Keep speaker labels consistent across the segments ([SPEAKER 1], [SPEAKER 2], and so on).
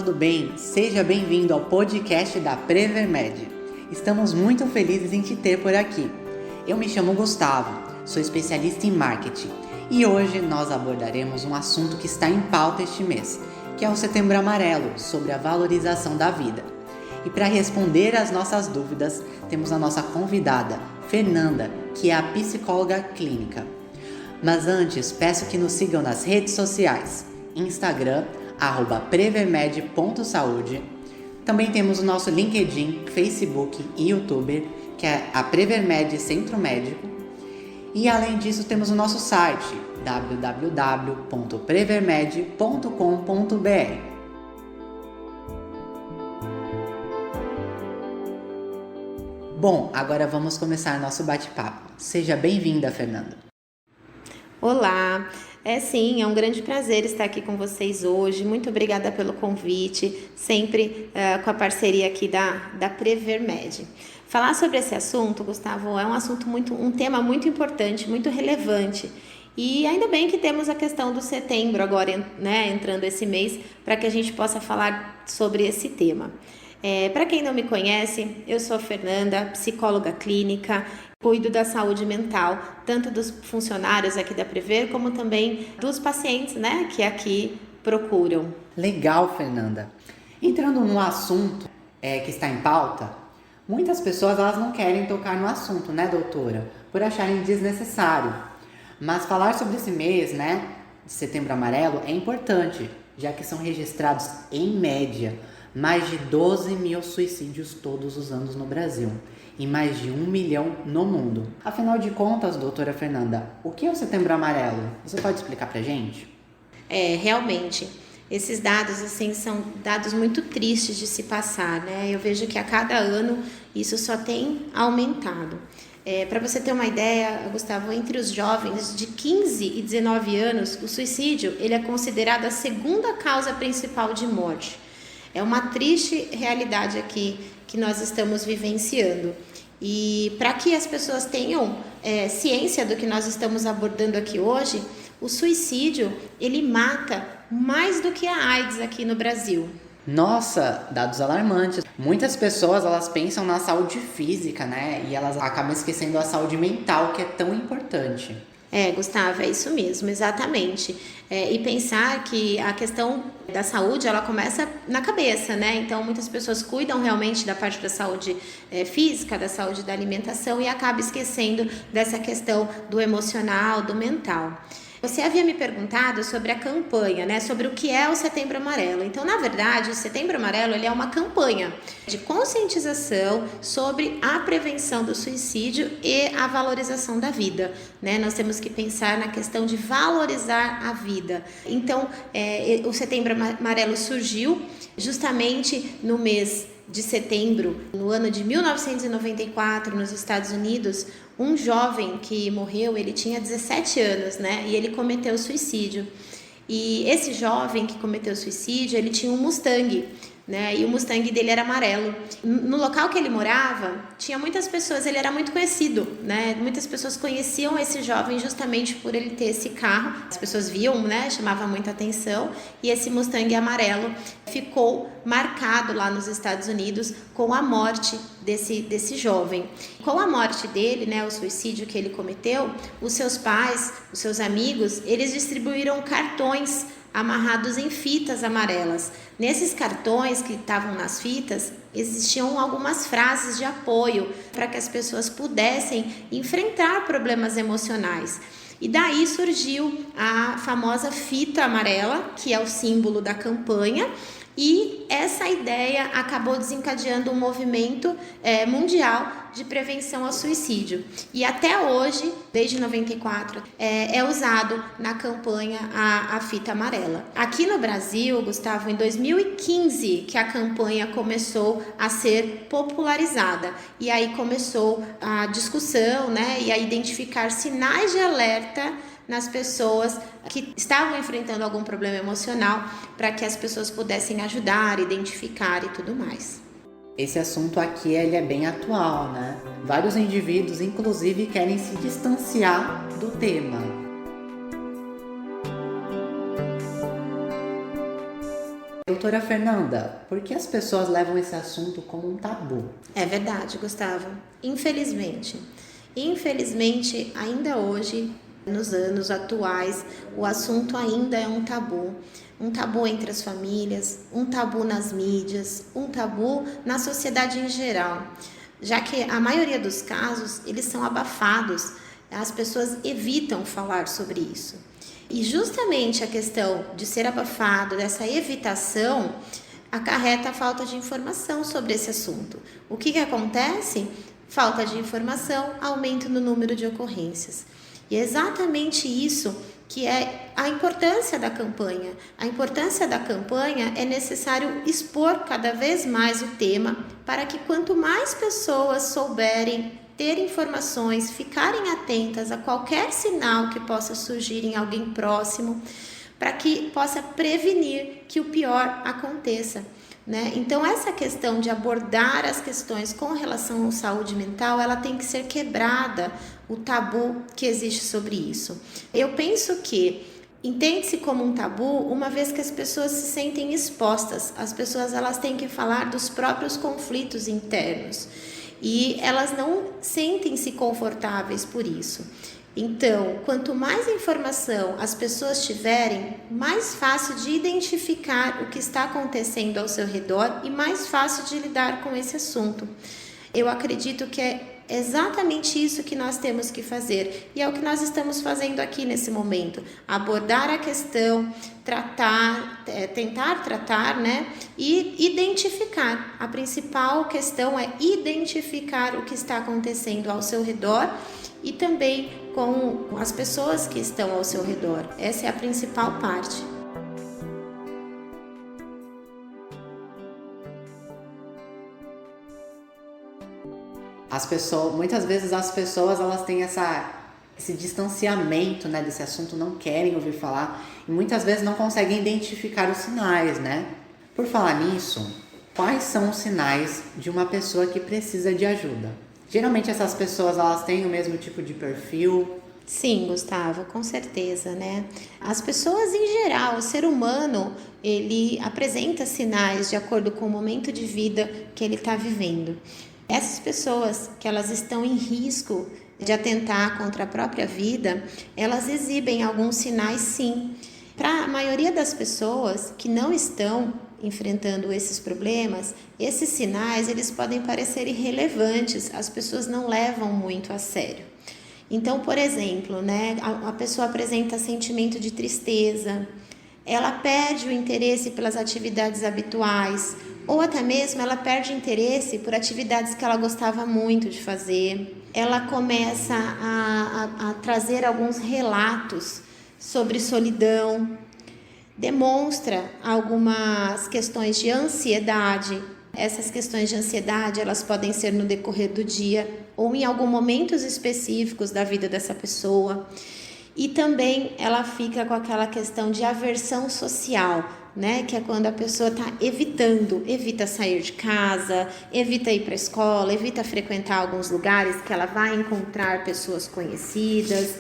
[SPEAKER 1] tudo bem? Seja bem-vindo ao podcast da Prevermed. Estamos muito felizes em te ter por aqui. Eu me chamo Gustavo, sou especialista em marketing e hoje nós abordaremos um assunto que está em pauta este mês, que é o Setembro Amarelo, sobre a valorização da vida. E para responder às nossas dúvidas, temos a nossa convidada, Fernanda, que é a psicóloga clínica. Mas antes, peço que nos sigam nas redes sociais, Instagram, @prevermed.saúde. Também temos o nosso LinkedIn, Facebook e YouTube, que é a Prevermed Centro Médico. E além disso, temos o nosso site, www.prevermed.com.br. Bom, agora vamos começar nosso bate-papo. Seja bem-vinda, Fernanda.
[SPEAKER 2] Olá, é um grande prazer estar aqui com vocês hoje. Muito obrigada pelo convite, sempre com a parceria aqui da Prevermed. Falar sobre esse assunto, Gustavo, é um tema muito importante, muito relevante. E ainda bem que temos a questão do setembro agora, entrando esse mês, para que a gente possa falar sobre esse tema. Para quem não me conhece, eu sou a Fernanda, psicóloga clínica, cuido da saúde mental, tanto dos funcionários aqui da Prever, como também dos pacientes, que aqui procuram.
[SPEAKER 1] Legal, Fernanda. Entrando no assunto que está em pauta, muitas pessoas elas não querem tocar no assunto, doutora? Por acharem desnecessário. Mas falar sobre esse mês, de Setembro Amarelo, é importante, já que são registrados, em média, mais de 12 mil suicídios todos os anos no Brasil e mais de 1 milhão no mundo. Afinal de contas, doutora Fernanda, o que é o Setembro Amarelo? Você pode explicar pra gente?
[SPEAKER 2] Realmente, esses dados são dados muito tristes de se passar, Eu vejo que a cada ano isso só tem aumentado. Para você ter uma ideia, Gustavo, entre os jovens de 15 e 19 anos, o suicídio ele é considerado a segunda causa principal de morte. É uma triste realidade aqui que nós estamos vivenciando. E para que as pessoas tenham ciência do que nós estamos abordando aqui hoje, o suicídio, ele mata mais do que a AIDS aqui no Brasil.
[SPEAKER 1] Nossa, dados alarmantes. Muitas pessoas, elas pensam na saúde física, E elas acabam esquecendo a saúde mental, que é tão importante.
[SPEAKER 2] Gustavo, é isso mesmo, exatamente. E pensar que a questão da saúde, ela começa na cabeça, Então, muitas pessoas cuidam realmente da parte da saúde física, da saúde da alimentação e acabam esquecendo dessa questão do emocional, do mental. Você havia me perguntado sobre a campanha, sobre o que é o Setembro Amarelo. Então, na verdade, o Setembro Amarelo ele é uma campanha de conscientização sobre a prevenção do suicídio e a valorização da vida, Nós temos que pensar na questão de valorizar a vida. Então, o Setembro Amarelo surgiu justamente no mês de setembro, no ano de 1994, nos Estados Unidos, um jovem que morreu, ele tinha 17 anos, E ele cometeu suicídio. E esse jovem que cometeu suicídio, ele tinha um Mustang, E o Mustang dele era amarelo. No local que ele morava, tinha muitas pessoas, ele era muito conhecido, Muitas pessoas conheciam esse jovem justamente por ele ter esse carro. As pessoas viam, chamava muita atenção. E esse Mustang amarelo ficou marcado lá nos Estados Unidos com a morte desse jovem. Com a morte dele, o suicídio que ele cometeu, os seus pais, os seus amigos, eles distribuíram cartões amarrados em fitas amarelas. Nesses cartões que estavam nas fitas, existiam algumas frases de apoio para que as pessoas pudessem enfrentar problemas emocionais. E daí surgiu a famosa fita amarela, que é o símbolo da campanha, e essa ideia acabou desencadeando um movimento mundial de prevenção ao suicídio. E até hoje, desde 94, é usado na campanha a fita amarela. Aqui no Brasil, Gustavo, em 2015 que a campanha começou a ser popularizada. E aí começou a discussão, e a identificar sinais de alerta nas pessoas que estavam enfrentando algum problema emocional, para que as pessoas pudessem ajudar, identificar e tudo mais.
[SPEAKER 1] Esse assunto aqui ele é bem atual, Vários indivíduos, inclusive, querem se distanciar do tema. doutora Fernanda, por que as pessoas levam esse assunto como um tabu?
[SPEAKER 2] É verdade, Gustavo. Infelizmente, ainda hoje, nos anos atuais, o assunto ainda é um tabu. Um tabu entre as famílias, um tabu nas mídias, um tabu na sociedade em geral. Já que a maioria dos casos, eles são abafados, as pessoas evitam falar sobre isso. E justamente a questão de ser abafado, dessa evitação, acarreta a falta de informação sobre esse assunto. O que acontece? Falta de informação, aumento no número de ocorrências. E é exatamente isso que é a importância da campanha. A importância da campanha é necessário expor cada vez mais o tema para que quanto mais pessoas souberem ter informações, ficarem atentas a qualquer sinal que possa surgir em alguém próximo, para que possa prevenir que o pior aconteça. Né? Então, essa questão de abordar as questões com relação à saúde mental, ela tem que ser quebrada, o tabu que existe sobre isso. Eu penso que entende-se como um tabu uma vez que as pessoas se sentem expostas, as pessoas elas têm que falar dos próprios conflitos internos e elas não sentem-se confortáveis por isso. Então, quanto mais informação as pessoas tiverem, mais fácil de identificar o que está acontecendo ao seu redor e mais fácil de lidar com esse assunto. Eu acredito que é exatamente isso que nós temos que fazer e é o que nós estamos fazendo aqui nesse momento. Abordar a questão, tentar tratar, né? E identificar. A principal questão é identificar o que está acontecendo ao seu redor e também com as pessoas que estão ao seu redor. Essa é a principal parte.
[SPEAKER 1] Muitas vezes as pessoas elas têm esse distanciamento, né, desse assunto, não querem ouvir falar e muitas vezes não conseguem identificar os sinais, né? Por falar nisso, quais são os sinais de uma pessoa que precisa de ajuda? Geralmente essas pessoas elas têm o mesmo tipo de perfil?
[SPEAKER 2] Sim, Gustavo, com certeza, né? As pessoas em geral, o ser humano, ele apresenta sinais de acordo com o momento de vida que ele está vivendo. Essas pessoas que elas estão em risco de atentar contra a própria vida, elas exibem alguns sinais sim. Para a maioria das pessoas que não estão enfrentando esses problemas, esses sinais eles podem parecer irrelevantes, as pessoas não levam muito a sério. Então, por exemplo, né, a pessoa apresenta sentimento de tristeza, ela perde o interesse pelas atividades habituais, ou até mesmo ela perde interesse por atividades que ela gostava muito de fazer. Ela começa a trazer alguns relatos sobre solidão, demonstra algumas questões de ansiedade. Essas questões de ansiedade, elas podem ser no decorrer do dia ou em alguns momentos específicos da vida dessa pessoa. E também ela fica com aquela questão de aversão social, né? Que é quando a pessoa está evita sair de casa, evita ir para a escola, evita frequentar alguns lugares que ela vai encontrar pessoas conhecidas.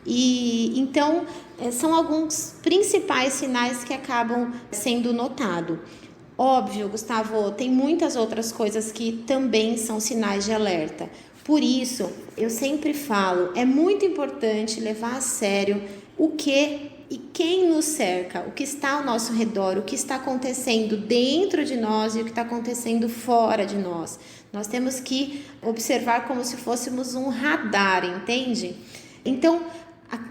[SPEAKER 2] E então são alguns principais sinais que acabam sendo notados. Óbvio, Gustavo, tem muitas outras coisas que também são sinais de alerta. Por isso, eu sempre falo, é muito importante levar a sério o que e quem nos cerca, o que está ao nosso redor, o que está acontecendo dentro de nós e o que está acontecendo fora de nós. Nós temos que observar como se fôssemos um radar, entende? Então,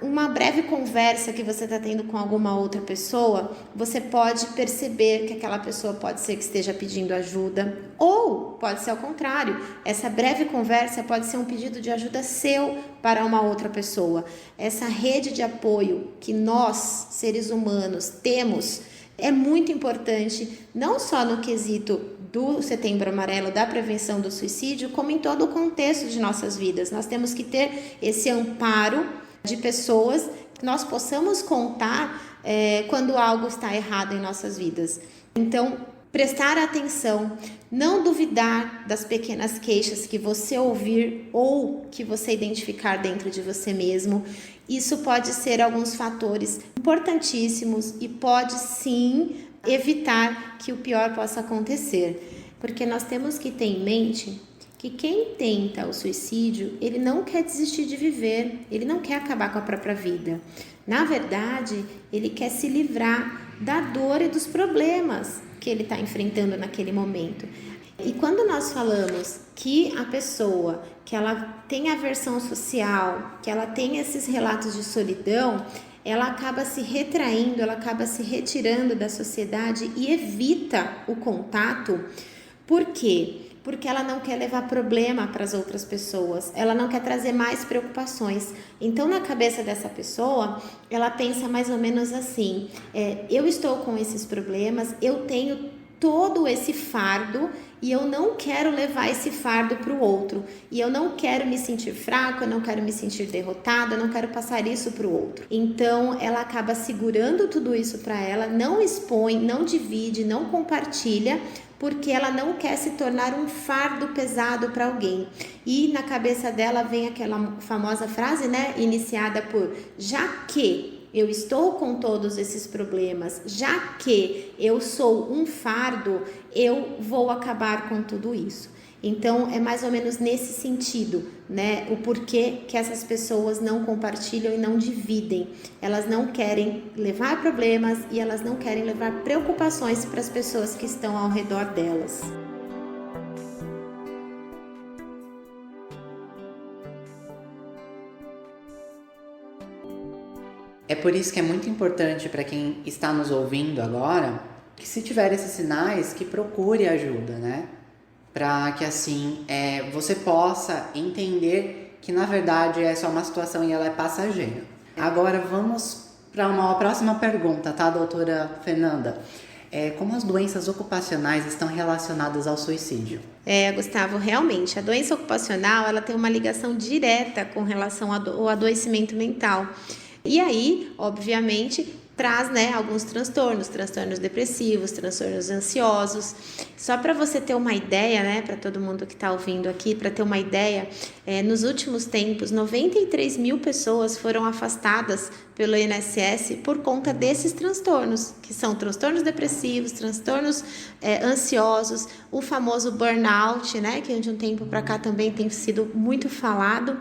[SPEAKER 2] uma breve conversa que você está tendo com alguma outra pessoa, você pode perceber que aquela pessoa pode ser que esteja pedindo ajuda, ou pode ser ao contrário, essa breve conversa pode ser um pedido de ajuda seu para uma outra pessoa. Essa rede de apoio que nós, seres humanos, temos é muito importante, não só no quesito do Setembro Amarelo, da prevenção do suicídio, como em todo o contexto de nossas vidas. Nós temos que ter esse amparo de pessoas que nós possamos contar quando algo está errado em nossas vidas. Então, prestar atenção, não duvidar das pequenas queixas que você ouvir ou que você identificar dentro de você mesmo. Isso pode ser alguns fatores importantíssimos e pode sim evitar que o pior possa acontecer. Porque nós temos que ter em mente que quem tenta o suicídio, ele não quer desistir de viver, ele não quer acabar com a própria vida. Na verdade, ele quer se livrar da dor e dos problemas que ele está enfrentando naquele momento. E quando nós falamos que a pessoa, que ela tem aversão social, que ela tem esses relatos de solidão, ela acaba se retraindo, ela acaba se retirando da sociedade e evita o contato. Por quê? Porque ela não quer levar problema para as outras pessoas, ela não quer trazer mais preocupações. Então, na cabeça dessa pessoa, ela pensa mais ou menos assim: eu estou com esses problemas, eu tenho todo esse fardo e eu não quero levar esse fardo para o outro. E eu não quero me sentir fraco, eu não quero me sentir derrotada, eu não quero passar isso para o outro. Então, ela acaba segurando tudo isso para ela, não expõe, não divide, não compartilha, porque ela não quer se tornar um fardo pesado para alguém. E na cabeça dela vem aquela famosa frase, né, iniciada por já que eu estou com todos esses problemas, já que eu sou um fardo, eu vou acabar com tudo isso. Então, é mais ou menos nesse sentido, né? O porquê que essas pessoas não compartilham e não dividem. Elas não querem levar problemas e elas não querem levar preocupações para as pessoas que estão ao redor delas.
[SPEAKER 1] É por isso que é muito importante para quem está nos ouvindo agora, que se tiver esses sinais, que procure ajuda, né? Para que assim você possa entender que na verdade é só uma situação e ela é passageira. Agora vamos para uma próxima pergunta, tá, doutora Fernanda? Como as doenças ocupacionais estão relacionadas ao suicídio?
[SPEAKER 2] Gustavo, realmente, a doença ocupacional ela tem uma ligação direta com relação ao adoecimento mental. E aí, obviamente, traz, né, alguns transtornos depressivos, transtornos ansiosos. Só para você ter uma ideia, né, para todo mundo que está ouvindo aqui, para ter uma ideia, nos últimos tempos, 93 mil pessoas foram afastadas pelo INSS por conta desses transtornos, que são transtornos depressivos, transtornos ansiosos, o famoso burnout, né, que de um tempo para cá também tem sido muito falado.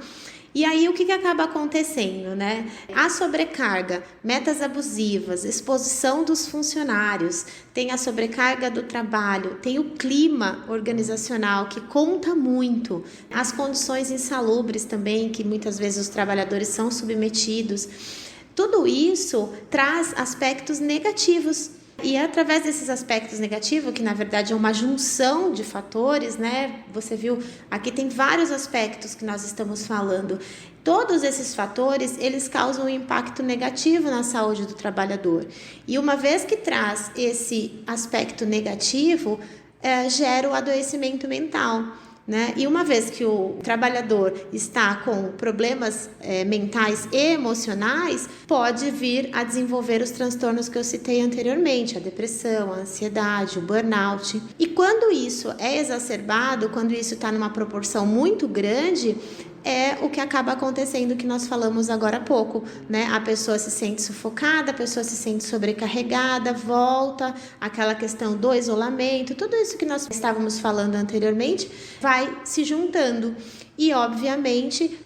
[SPEAKER 2] E aí o que acaba acontecendo, né? A sobrecarga, metas abusivas, exposição dos funcionários, tem a sobrecarga do trabalho, tem o clima organizacional que conta muito, as condições insalubres também que muitas vezes os trabalhadores são submetidos. Tudo isso traz aspectos negativos. E através desses aspectos negativos, que na verdade é uma junção de fatores, né? Você viu, aqui tem vários aspectos que nós estamos falando. Todos esses fatores, eles causam um impacto negativo na saúde do trabalhador. E uma vez que traz esse aspecto negativo, gera o adoecimento mental. Né? E uma vez que o trabalhador está com problemas mentais e emocionais, pode vir a desenvolver os transtornos que eu citei anteriormente, a depressão, a ansiedade, o burnout. E quando isso é exacerbado, quando isso está numa proporção muito grande, é o que acaba acontecendo que nós falamos agora há pouco, né? A pessoa se sente sufocada, a pessoa se sente sobrecarregada, volta aquela questão do isolamento, tudo isso que nós estávamos falando anteriormente vai se juntando e obviamente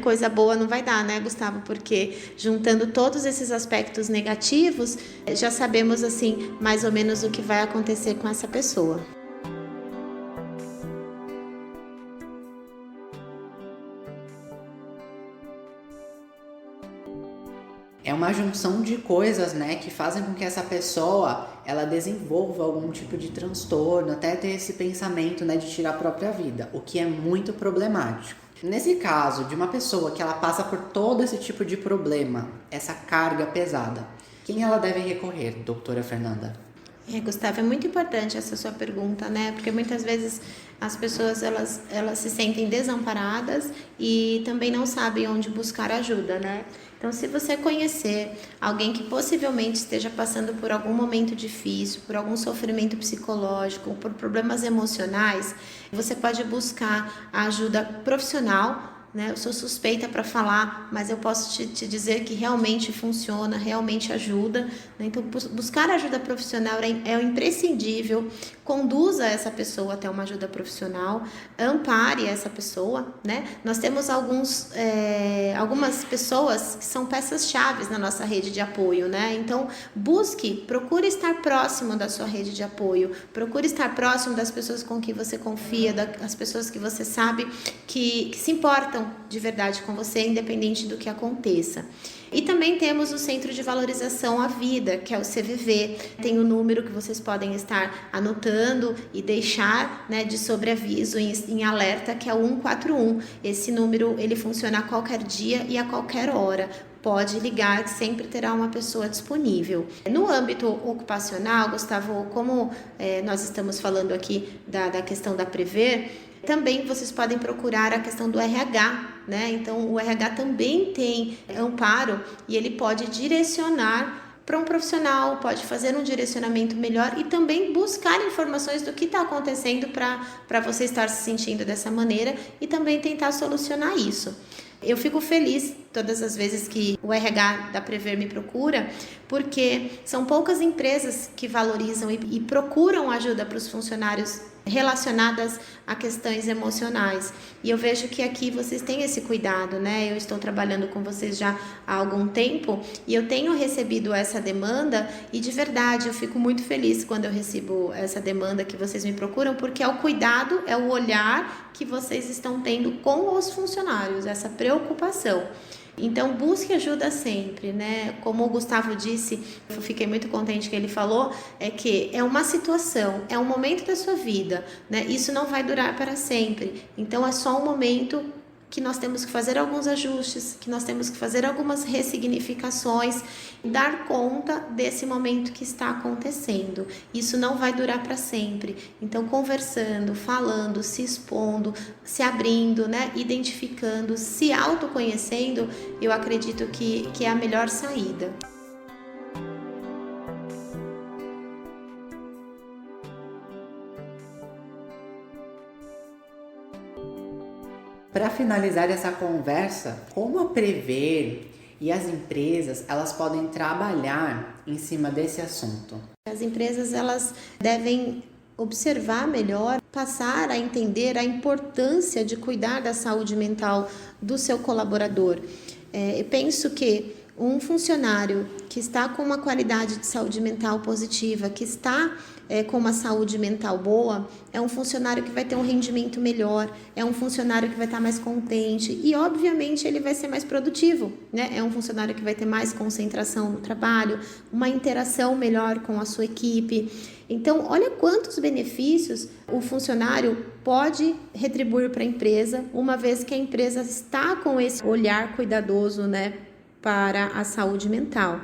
[SPEAKER 2] coisa boa não vai dar, né, Gustavo? Porque juntando todos esses aspectos negativos, já sabemos assim mais ou menos o que vai acontecer com essa pessoa.
[SPEAKER 1] É uma junção de coisas, né, que fazem com que essa pessoa, ela desenvolva algum tipo de transtorno, até ter esse pensamento, né, de tirar a própria vida, o que é muito problemático. Nesse caso, de uma pessoa que ela passa por todo esse tipo de problema, essa carga pesada, quem ela deve recorrer, doutora Fernanda?
[SPEAKER 2] Gustavo, é muito importante essa sua pergunta, né? Porque muitas vezes as pessoas elas se sentem desamparadas e também não sabem onde buscar ajuda, né? Então, se você conhecer alguém que possivelmente esteja passando por algum momento difícil, por algum sofrimento psicológico, por problemas emocionais, você pode buscar a ajuda profissional, né? Eu sou suspeita para falar, mas eu posso te dizer que realmente funciona, realmente ajuda, né? Então, buscar ajuda profissional é o imprescindível. Conduza essa pessoa até uma ajuda profissional, ampare essa pessoa, né? Nós temos algumas pessoas que são peças-chave na nossa rede de apoio, né? Então, procure estar próximo da sua rede de apoio, procure estar próximo das pessoas com que você confia, das pessoas que você sabe que se importam de verdade com você, independente do que aconteça. E também temos o Centro de Valorização à Vida, que é o CVV. Tem o número que vocês podem estar anotando e deixar, né, de sobreaviso em alerta, que é o 141. Esse número ele funciona a qualquer dia e a qualquer hora. Pode ligar, que sempre terá uma pessoa disponível. No âmbito ocupacional, Gustavo, como nós estamos falando aqui da questão da Prever, também vocês podem procurar a questão do RH, né? Então, o RH também tem amparo e ele pode direcionar para um profissional, pode fazer um direcionamento melhor e também buscar informações do que está acontecendo para você estar se sentindo dessa maneira e também tentar solucionar isso. Eu fico feliz todas as vezes que o RH da Prever me procura, porque são poucas empresas que valorizam e procuram ajuda para os funcionários relacionadas a questões emocionais. E eu vejo que aqui vocês têm esse cuidado, né? Eu estou trabalhando com vocês já há algum tempo e eu tenho recebido essa demanda e de verdade eu fico muito feliz quando eu recebo essa demanda que vocês me procuram, porque é o cuidado, é o olhar que vocês estão tendo com os funcionários, essa preocupação. Então, busque ajuda sempre, né? Como o Gustavo disse, eu fiquei muito contente que ele falou, é que é uma situação, é um momento da sua vida, né? Isso não vai durar para sempre. Então, é só um momento que nós temos que fazer alguns ajustes, que nós temos que fazer algumas ressignificações, dar conta desse momento que está acontecendo. Isso não vai durar para sempre. Então, conversando, falando, se expondo, se abrindo, né? Identificando, se autoconhecendo, eu acredito que é a melhor saída.
[SPEAKER 1] Para finalizar essa conversa, como a Prever e as empresas elas podem trabalhar em cima desse assunto?
[SPEAKER 2] As empresas elas devem observar melhor, passar a entender a importância de cuidar da saúde mental do seu colaborador. Eu penso que um funcionário que está com uma qualidade de saúde mental positiva, que está com uma saúde mental boa, é um funcionário que vai ter um rendimento melhor, é um funcionário que vai estar mais contente e, obviamente, ele vai ser mais produtivo, né? É um funcionário que vai ter mais concentração no trabalho, uma interação melhor com a sua equipe. Então, olha quantos benefícios o funcionário pode retribuir para a empresa, uma vez que a empresa está com esse olhar cuidadoso, né, para a saúde mental.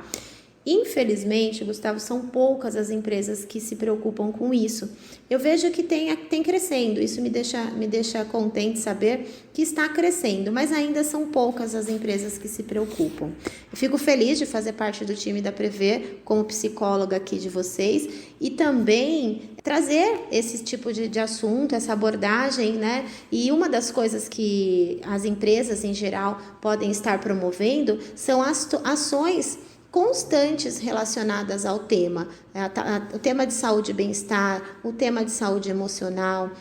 [SPEAKER 2] Infelizmente, Gustavo, são poucas as empresas que se preocupam com isso. Eu vejo que tem crescendo, isso me deixa contente saber que está crescendo, mas ainda são poucas as empresas que se preocupam. Eu fico feliz de fazer parte do time da Prever, como psicóloga aqui de vocês, e também trazer esse tipo de assunto, essa abordagem, né? E uma das coisas que as empresas, em geral, podem estar promovendo são ações constantes relacionadas ao tema, o tema de saúde e bem-estar, o tema de saúde emocional,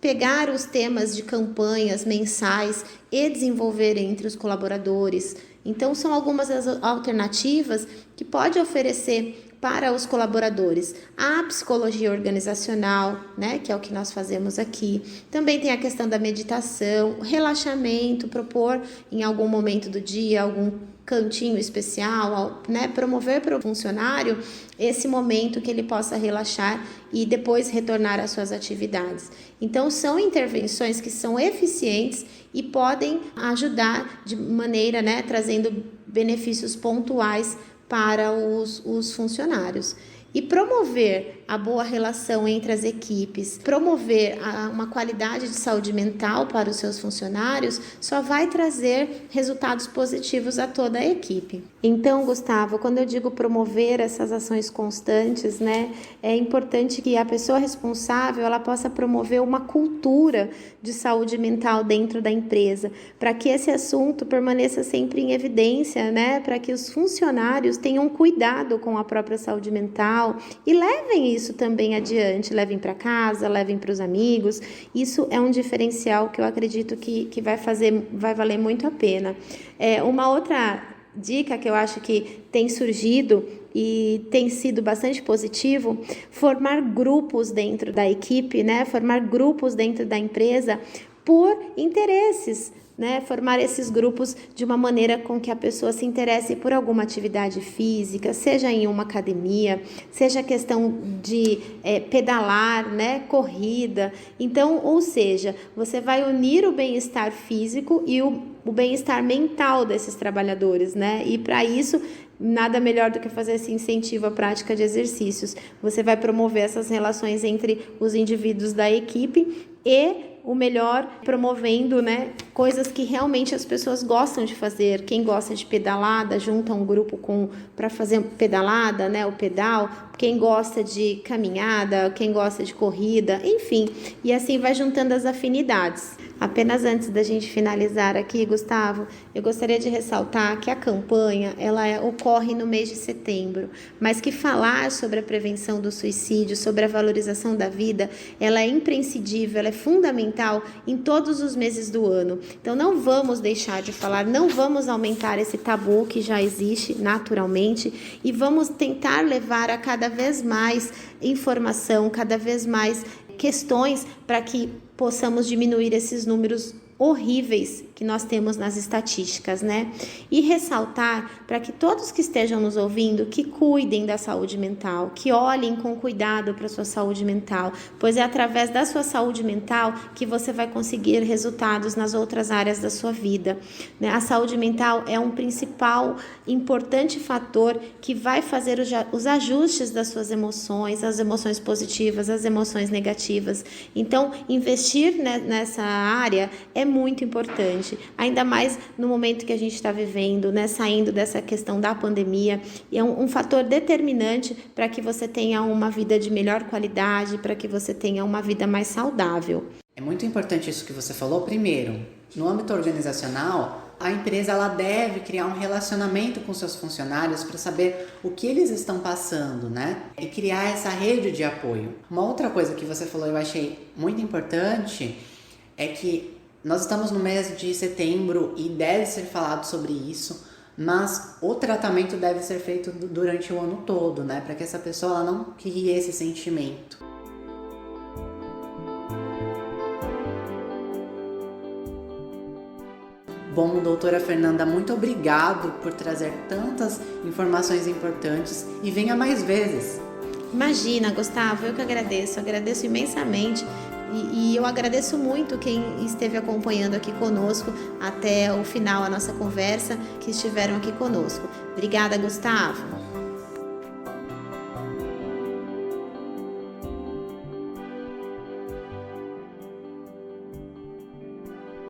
[SPEAKER 2] pegar os temas de campanhas mensais e desenvolver entre os colaboradores. Então, são algumas das alternativas que pode oferecer para os colaboradores. A psicologia organizacional, né, que é o que nós fazemos aqui. Também tem a questão da meditação, relaxamento, propor em algum momento do dia, algum cantinho especial, né, promover para o funcionário esse momento que ele possa relaxar e depois retornar às suas atividades. Então, são intervenções que são eficientes e podem ajudar de maneira, né, trazendo benefícios pontuais para os funcionários. E promover a boa relação entre as equipes, promover uma qualidade de saúde mental para os seus funcionários, só vai trazer resultados positivos a toda a equipe. Então, Gustavo, quando eu digo promover essas ações constantes, né, é importante que a pessoa responsável ela possa promover uma cultura de saúde mental dentro da empresa, para que esse assunto permaneça sempre em evidência, né, para que os funcionários tenham cuidado com a própria saúde mental e levem isso também adiante, levem para casa, levem para os amigos. Isso é um diferencial que eu acredito que vai valer muito a pena. Uma outra dica que eu acho que tem surgido e tem sido bastante positivo, formar grupos dentro da equipe, né? Formar grupos dentro da empresa por interesses, né? Formar esses grupos de uma maneira com que a pessoa se interesse por alguma atividade física, seja em uma academia, seja questão de pedalar, né? Corrida. Então, ou seja, você vai unir o bem-estar físico e o bem-estar mental desses trabalhadores, né? E para isso, nada melhor do que fazer esse incentivo à prática de exercícios. Você vai promover essas relações entre os indivíduos da equipe e o melhor promovendo, né, coisas que realmente as pessoas gostam de fazer. Quem gosta de pedalada, junta um grupo para fazer pedalada, né, o pedal. Quem gosta de caminhada, quem gosta de corrida, enfim. E assim vai juntando as afinidades. Apenas antes da gente finalizar aqui, Gustavo, eu gostaria de ressaltar que a campanha ela ocorre no mês de setembro, mas que falar sobre a prevenção do suicídio, sobre a valorização da vida, ela é imprescindível, ela é fundamental em todos os meses do ano. Então não vamos deixar de falar, não vamos aumentar esse tabu que já existe naturalmente e vamos tentar levar a cada vez mais informação, cada vez mais questões para que possamos diminuir esses números horríveis que nós temos nas estatísticas, né? E ressaltar para que todos que estejam nos ouvindo, que cuidem da saúde mental, que olhem com cuidado para a sua saúde mental, pois é através da sua saúde mental que você vai conseguir resultados nas outras áreas da sua vida, né? A saúde mental é um principal, importante fator que vai fazer os ajustes das suas emoções, as emoções positivas, as emoções negativas. Então, investir nessa área é muito importante, ainda mais no momento que a gente está vivendo, né, saindo dessa questão da pandemia, e é um fator determinante para que você tenha uma vida de melhor qualidade, para que você tenha uma vida mais saudável.
[SPEAKER 1] É muito importante isso que você falou. Primeiro, no âmbito organizacional, a empresa ela deve criar um relacionamento com seus funcionários para saber o que eles estão passando, né? E criar essa rede de apoio. Uma outra coisa que você falou eu achei muito importante é que nós estamos no mês de setembro e deve ser falado sobre isso, mas o tratamento deve ser feito durante o ano todo, né? Para que essa pessoa ela não crie esse sentimento. Bom, doutora Fernanda, muito obrigado por trazer tantas informações importantes e venha mais vezes.
[SPEAKER 2] Imagina, Gustavo, eu que agradeço imensamente. E eu agradeço muito quem esteve acompanhando aqui conosco até o final a nossa conversa, que estiveram aqui conosco. Obrigada, Gustavo.